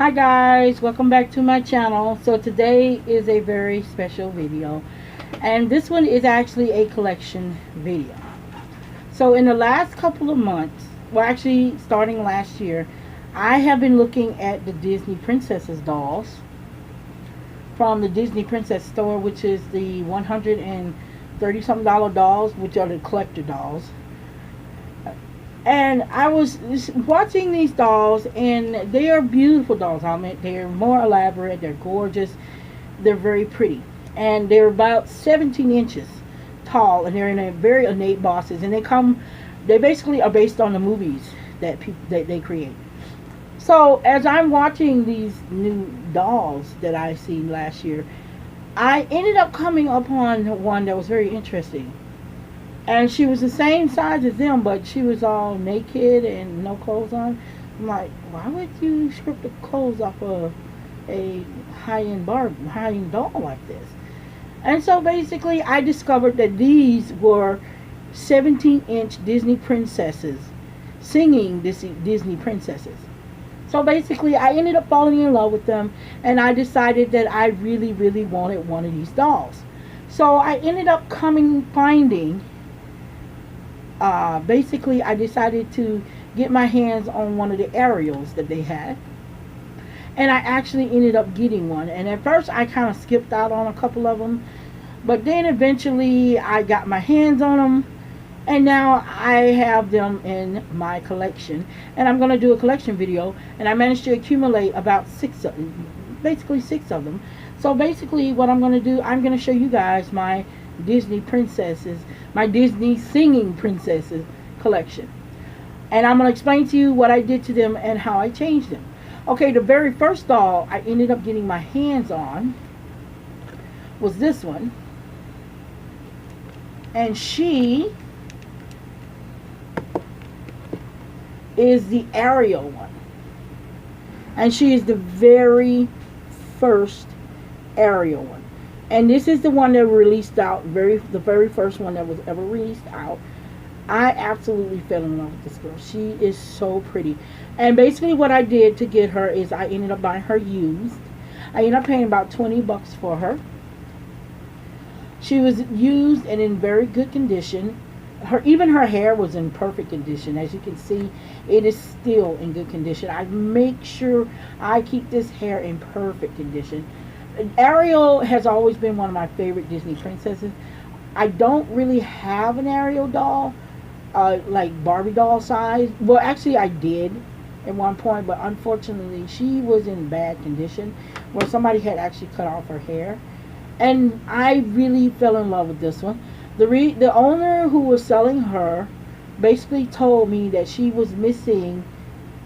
Hi guys, welcome back to my channel. So today is a very special video, and this one is actually a collection video. So in the last couple of months, well actually starting last year, I have been looking at the Disney Princesses dolls from the Disney Princess store, which is the $130 something dolls, which are the collector dolls. And I was watching these dolls, and they are beautiful dolls. I mean, they're more elaborate, they're gorgeous, they're very pretty, and they're about 17 inches tall, and they're in a very ornate bosses, and they basically are based on the movies that they create. So as I'm watching these new dolls that I seen last year, I ended up coming upon one that was very interesting. And she was the same size as them, but she was all naked and no clothes on. I'm like, why would you strip the clothes off of a high-end doll like this? And so basically, I discovered that these were 17-inch Disney princesses, singing Disney princesses. So basically, I ended up falling in love with them, and I decided that I really, really wanted one of these dolls. So I ended up finding. Basically, I decided to get my hands on one of the Ariels that they had, and I actually ended up getting one. And at first I kind of skipped out on a couple of them, but then eventually I got my hands on them, and now I have them in my collection, and I'm going to do a collection video. And I managed to accumulate about six of them. So basically what I'm going to do, I'm going to show you guys my Disney princesses, my Disney singing princesses collection, and I'm going to explain to you what I did to them and how I changed them. Okay, the very first doll I ended up getting my hands on was this one, and she is the Ariel one, and she is the very first Ariel one. And this is the one that released out, the very first one that was ever released out. I absolutely fell in love with this girl. She is so pretty. And basically what I did to get her is I ended up buying her used. I ended up paying about 20 bucks for her. She was used and in very good condition. Even her hair was in perfect condition. As you can see, it is still in good condition. I make sure I keep this hair in perfect condition. Ariel has always been one of my favorite Disney princesses. I don't really have an Ariel doll, like Barbie doll size. Well, actually I did at one point, but unfortunately she was in bad condition where somebody had actually cut off her hair. And I really fell in love with this one. The owner who was selling her basically told me that she was missing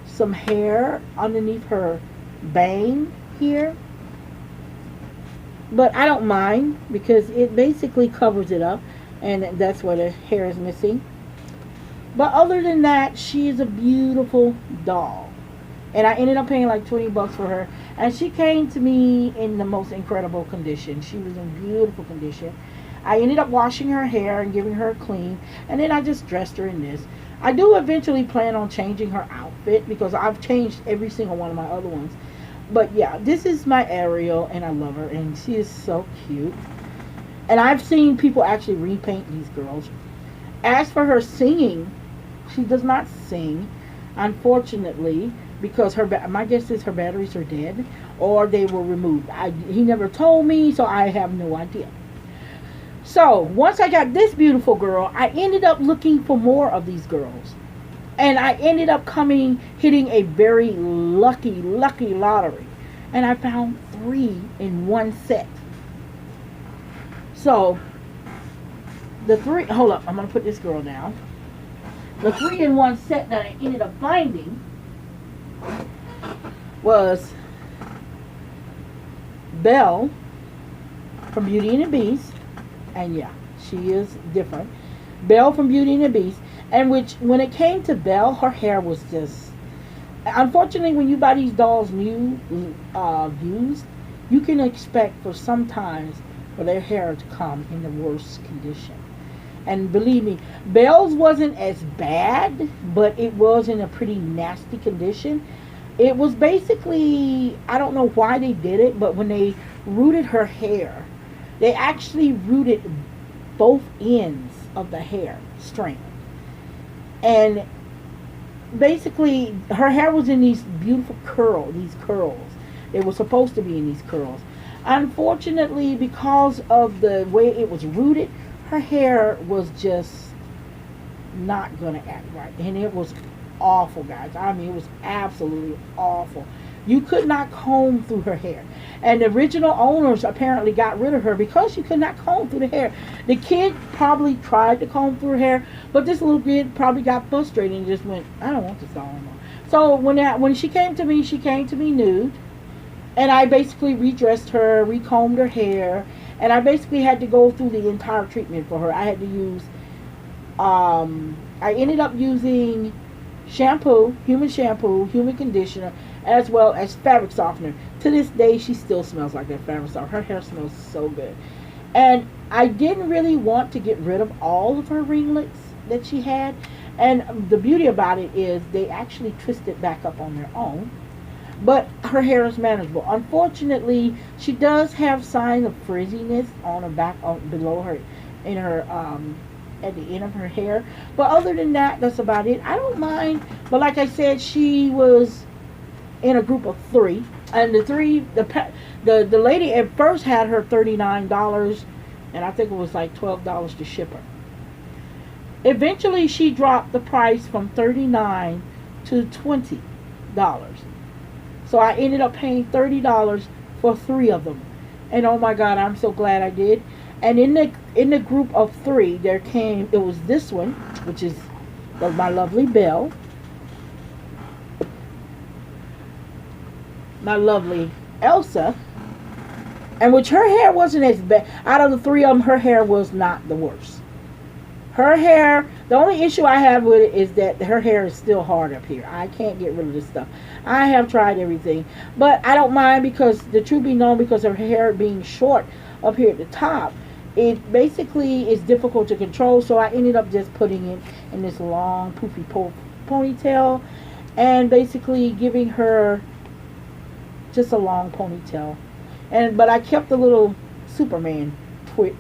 some hair underneath her bang here. But I don't mind, because it basically covers it up, and that's where the hair is missing. But other than that, she is a beautiful doll. And I ended up paying like 20 bucks for her. And she came to me in the most incredible condition. She was in beautiful condition. I ended up washing her hair and giving her a clean. And then I just dressed her in this. I do eventually plan on changing her outfit, because I've changed every single one of my other ones. But yeah, this is my Ariel, and I love her, and she is so cute. And I've seen people actually repaint these girls. As for her singing, she does not sing, unfortunately, because my guess is her batteries are dead, or they were removed. He never told me, so I have no idea. So once I got this beautiful girl, I ended up looking for more of these girls. And I ended up hitting a very lucky lottery. And I found 3 in one set. So, hold up, I'm going to put this girl down. The 3 in one set that I ended up finding was Belle from Beauty and the Beast. And yeah, she is different. Belle from Beauty and the Beast. And when it came to Belle, her hair was just... Unfortunately, when you buy these dolls used, you can expect for sometimes for their hair to come in the worst condition. And believe me, Belle's wasn't as bad, but it was in a pretty nasty condition. It was basically, I don't know why they did it, but when they rooted her hair, they actually rooted both ends of the hair strand. And basically, her hair was in these beautiful these curls. It was supposed to be in these curls. Unfortunately, because of the way it was rooted, her hair was just not gonna act right, and it was awful, guys. I mean, it was absolutely awful. You could not comb through her hair, and the original owners apparently got rid of her because you could not comb through the hair. The kid probably tried to comb through her hair, but this little kid probably got frustrated and just went, "I don't want this doll anymore." So when she came to me nude, and I basically redressed her, recombed her hair, and I basically had to go through the entire treatment for her. I had to use I ended up using shampoo, human conditioner, as well as fabric softener. To this day, she still smells like that fabric softener. Her hair smells so good. And I didn't really want to get rid of all of her ringlets that she had. And the beauty about it is they actually twisted back up on their own. But her hair is manageable. Unfortunately, she does have signs of frizziness on her back, below her, in her at the end of her hair. But other than that, that's about it. I don't mind. But like I said, she was in a group of three, and the lady at first had her $39, and I think it was like $12 to ship her. Eventually, she dropped the price from $39 to $20. So I ended up paying $30 for three of them, and oh my God, I'm so glad I did. And in the group of three, it was this one, which is my lovely Belle, my lovely Elsa, and which her hair wasn't as bad. Out of the three of them, her hair was not the worst. Her hair, the only issue I have with it is that her hair is still hard up here. I can't get rid of this stuff. I have tried everything, but I don't mind, because the truth be known, because of her hair being short up here at the top, it basically is difficult to control. So I ended up just putting it in this long poofy ponytail, and basically giving her just a long ponytail. But I kept the little Superman twit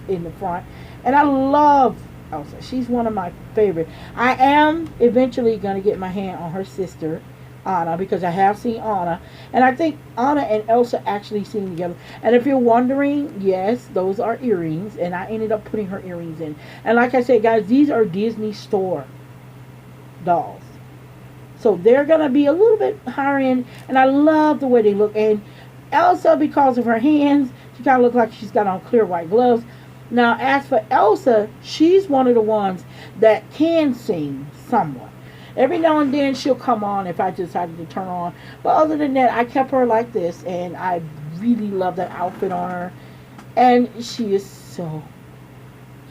in the front. And I love Elsa. She's one of my favorite. I am eventually going to get my hand on her sister, Anna, because I have seen Anna. And I think Anna and Elsa actually sing together. And if you're wondering, yes, those are earrings. And I ended up putting her earrings in. And like I said, guys, these are Disney store dolls. So they're going to be a little bit higher end. And I love the way they look. And Elsa, because of her hands, she kind of looks like she's got on clear white gloves. Now, as for Elsa, she's one of the ones that can sing somewhat. Every now and then she'll come on if I decided to turn on. But other than that, I kept her like this, and I really love that outfit on her. And she is so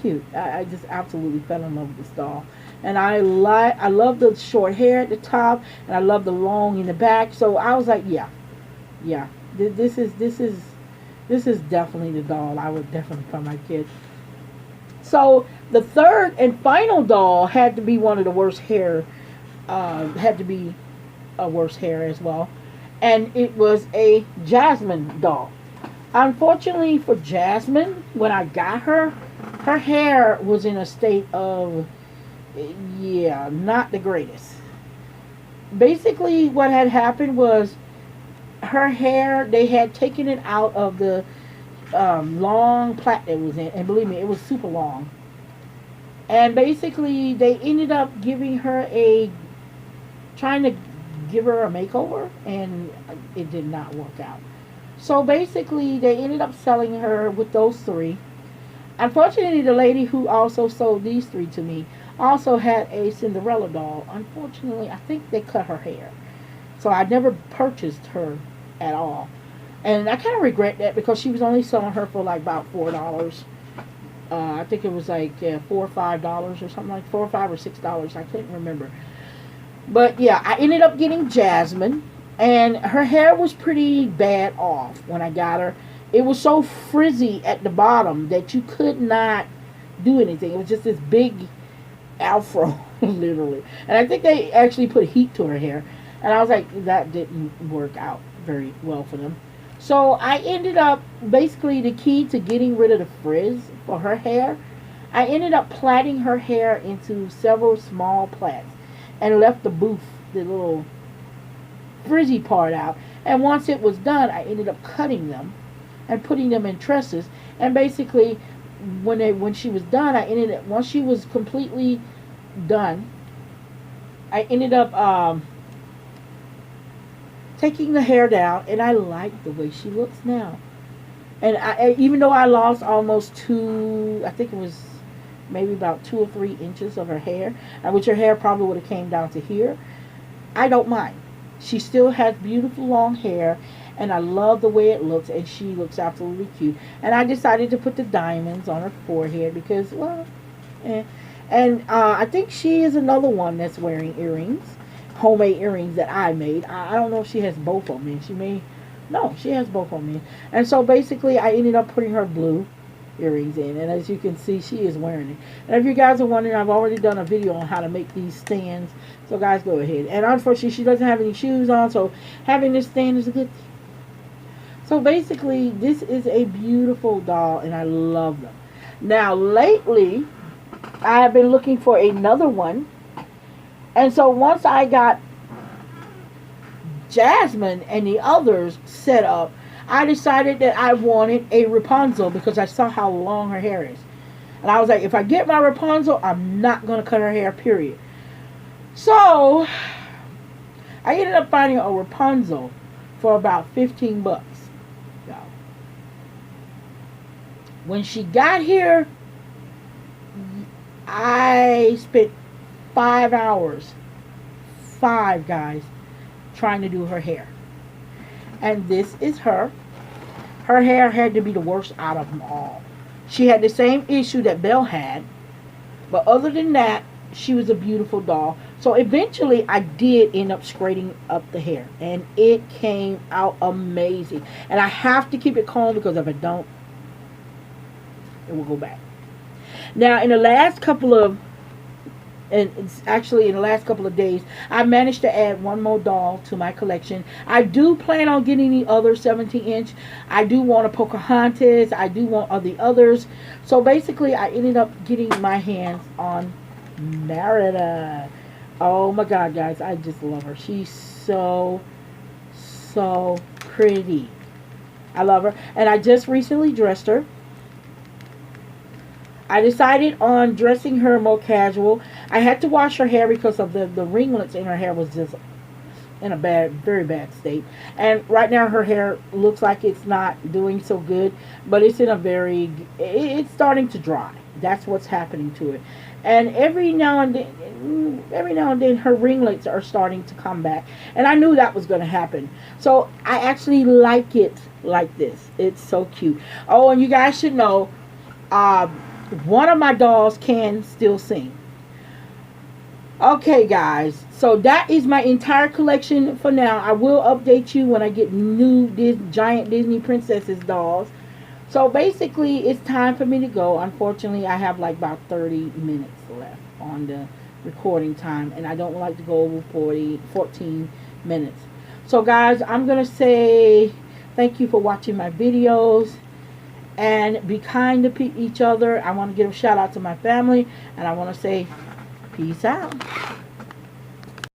cute. I just absolutely fell in love with this doll. And I love the short hair at the top, and I love the long in the back. So I was like, yeah. This is definitely the doll I would definitely for my kids. So the third and final doll had to be one of the worst hair. Had to be a worse hair as well, and it was a Jasmine doll. Unfortunately for Jasmine, when I got her, her hair was in a state of, not the greatest. Basically, what had happened was, her hair, they had taken it out of the long plait it was in, and believe me, it was super long. And basically, they ended up trying to give her a makeover, and it did not work out. So basically, they ended up selling her with those three. Unfortunately, the lady who also sold these three to me also had a Cinderella doll. Unfortunately, I think they cut her hair. So I never purchased her at all. And I kind of regret that, because she was only selling her for like about $4. I think it was like $4 or $5 or something, like $4 or $5 or $6. I couldn't remember. But yeah, I ended up getting Jasmine, and her hair was pretty bad off when I got her. It was so frizzy at the bottom that you could not do anything. It was just this big afro, literally. And I think they actually put heat to her hair. And I was like, that didn't work out very well for them. So I ended up, basically the key to getting rid of the frizz for her hair, I ended up plaiting her hair into several small plaits and left the boof, the little frizzy part out. And once it was done, I ended up cutting them and putting them in tresses. And basically, when she was done, I ended up, once she was completely done, I ended up taking the hair down, and I like the way she looks now. And even though I lost almost I think it was maybe about 2 or 3 inches of her hair, and which her hair probably would have came down to here, I don't mind. She still has beautiful long hair, and I love the way it looks, and she looks absolutely cute. And I decided to put the diamonds on her forehead because, well, and I think she is another one that's wearing earrings, homemade earrings that I made. I don't know if she has both of them. She may, no, she has both of them. And so basically, I ended up putting her blue earrings in, and as you can see, she is wearing it. And if you guys are wondering, I've already done a video on how to make these stands, so guys, go ahead. And unfortunately, she doesn't have any shoes on, so having this stand is a good thing. So basically, this is a beautiful doll, and I love them. Now lately, I have been looking for another one, and so once I got Jasmine and the others set up, I decided that I wanted a Rapunzel because I saw how long her hair is. And I was like, if I get my Rapunzel, I'm not going to cut her hair, period. So, I ended up finding a Rapunzel for about 15 bucks. When she got here, I spent 5 hours, 5 guys, trying to do her hair. And this is her. Her hair had to be the worst out of them all. She had the same issue that Belle had, but other than that, she was a beautiful doll. So eventually, I did end up straightening up the hair, and it came out amazing. And I have to keep it combed because if I don't, it will go back. Now, in the last couple of days, I managed to add one more doll to my collection. I do plan on getting the other 17-inch. I do want a Pocahontas. I do want the others. So basically, I ended up getting my hands on Merida. Oh my God, guys, I just love her. She's so pretty. I love her. And I just recently dressed her. I decided on dressing her more casual. I had to wash her hair because of the ringlets in her hair was just in a very bad state. And right now her hair looks like it's not doing so good, but it's in it's starting to dry. That's what's happening to it. And every now and then her ringlets are starting to come back. And I knew that was going to happen. So I actually like it like this. It's so cute. Oh, and you guys should know, one of my dolls can still sing. Okay, guys. So that is my entire collection for now. I will update you when I get new giant Disney Princesses dolls. So basically, it's time for me to go. Unfortunately, I have like about 30 minutes left on the recording time. And I don't like to go over 14 minutes. So, guys, I'm going to say thank you for watching my videos. And be kind to each other. I want to give a shout out to my family. And I want to say peace out.